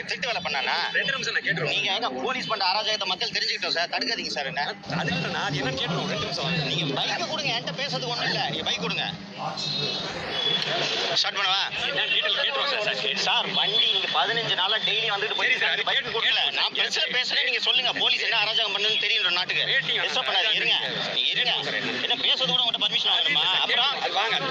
திருட்டு வேலை பண்ணானா? நீங்க எங்க போலீஸ் பண்ற அராஜகத்தை மக்கள் தெரிஞ்சுக்கிட்டோம் சார். தடுக்காதீங்க சார். என்ன நீங்க பைக் கொடுங்க. என்கிட்ட பேசுறது ஒண்ணும் இல்ல. நீங்க பைக் கொடுங்க. ஸ்டார்ட் பண்ணவா சார்? வண்டி இங்க 15 நாளா டெய்லி வந்துட்டு போயிருக்கு. பைக் கொடுக்கல. நான் பேசுறேன். நீங்க சொல்லுங்க. போலீஸ் என்ன அராஜகம் பண்ணுன்னு தெரியும் நாட்டுக்கு. டிஸ்டர்ப் பண்ணாதீங்க. இருங்க. என்ன பேசுறது கூட உங்கள்கிட்ட பர்மிஷன் வாங்கணுமா? அப்புறம்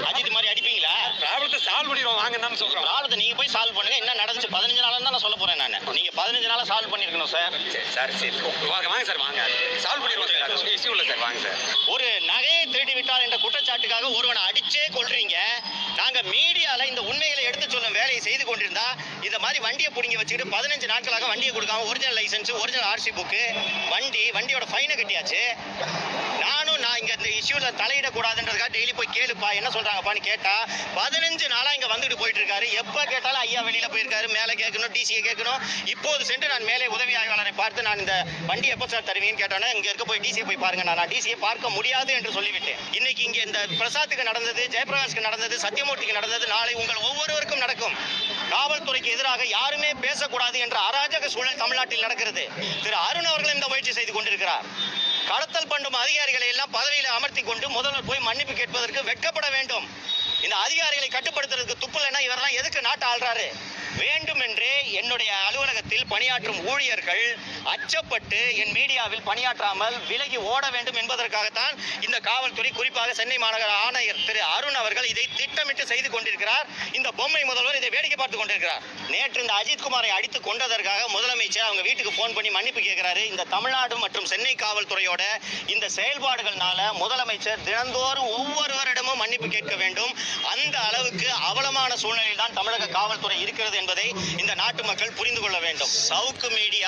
அஜித் மாதிரி அடிப்பீங்களா? ப்ராப்ளத்தை சால்வ் பண்ணிடுவோம் வாங்க தான் சொல்றோம். ப்ராப்ளத்தை நீங்க போய் சால்வ் பண்ணுங்க. என்ன நடந்துச்சு 15 நாளா தான் நான் சொல்ல போறேன். நான் நீங்க 15 நாளா சால்வ் பண்ணிருக்கணும் சார். சரி வாங்க சார். வாங்க சால்வ் பண்ணிடுவோம் சார். இஷ்யூ இல்ல சார். வாங்க சார். ஒரு நகையை திருடி விட்டால் என்ற குற்றச்சாட்டுக்காக ஒருவனை அடிச்சே கொள்றீங்க. நாங்க மீடியால இந்த உண்மைகளை எடுத்து சொல்லும் வேலையை செய்து கொண்டிருந்தா இந்த மாதிரி வண்டியை பிடிங்கி வச்சுக்கிட்டு 15 நாட்களாக வண்டியை கொடுக்காம original license, original RC book, வண்டியோட ஃபைனை கட்டியாச்சு. நான் இங்க இந்த இஷ்யூல தலையிடக்கூடாதுன்றதுக்காக டெய்லி போய் கேளுப்பா என்ன சொல்றாங்கப்பான்னு கேட்டா 15 நாளா இங்க வந்துட்டு போயிட்டு இருக்காரு. எப்ப கேட்டாலும் ஐயா வெளியில போயிருக்காரு. மேலே கேட்கணும், டிசியை கேட்கணும். இப்போது சென்று நான் மேலே உதவி ஆய்வாளரை பார்த்து நான் இந்த வண்டி எப்போ சார் தருவீங்கன்னு கேட்டோன்னே இங்க இருக்க போய் டிசியை போய் பாருங்க. நான் டிசியை பார்க்க முடியாது என்று சொல்லிவிட்டேன். இன்னைக்கு இங்க இந்த பிரசாத்துக்கு நடந்தது, ஜெயபிரகாஷ்க்கு நடந்தது, சத்தியமூர்த்திக்கு நடந்தது, நாளை உங்கள் ஒவ்வொருவருக்கும் நடக்கும். காவல்துறைக்கு எதிராக யாருமே பேசக்கூடாது என்ற அராஜக சூழல் தமிழ்நாட்டில் நடக்கிறது. திரு அருண் அவர்கள் இந்த முயற்சி செய்து கொண்டிருக்கிறார். கடத்தல் பண்ணும் அதிகாரிகளை எல்லாம் பதவியில் அமர்த்தி கொண்டு முதல்வர் போய் மன்னிப்பு கேட்பதற்கு வெட்கப்பட வேண்டும். இந்த அதிகாரிகளை கட்டுப்படுத்துறதுக்கு துப்புலன்னா இவரெல்லாம் எதுக்கு நாட்டை ஆள்றாரு? வேண்டுமென்றே என்னுடைய அலுவலகத்தில் பணியாற்றும் ஊழியர்கள் அச்சப்பட்டு என் மீடியாவில் பணியாற்றாமல் விலகி ஓட வேண்டும் என்பதற்காகத்தான் இந்த காவல்துறை, குறிப்பாக சென்னை மாநகர ஆணையர் திரு அருண் அவர்கள் இதை திட்டமிட்டு செய்து கொண்டிருக்கிறார். இந்த பொம்மை முதல்வர் இதை வேடிக்கை பார்த்து கொண்டிருக்கிறார். நேற்று இந்த அஜித்குமாரை அடித்து கொண்டதற்காக முதலமைச்சர் அவங்க வீட்டுக்கு போன் பண்ணி மன்னிப்பு கேட்கிறாரு. இந்த தமிழ்நாடு மற்றும் சென்னை காவல்துறையோட இந்த செயல்பாடுகள்னால முதலமைச்சர் தினந்தோறும் ஒவ்வொருவரிடமும் மன்னிப்பு கேட்க வேண்டும். அந்த அளவுக்கு அவலமான சூழ்நிலையில் தான் தமிழக காவல்துறை இருக்கிறது என்பதை இந்த நாட்டு மக்கள் புரிந்து கொள்ள வேண்டும். சவுக்கு மீடியா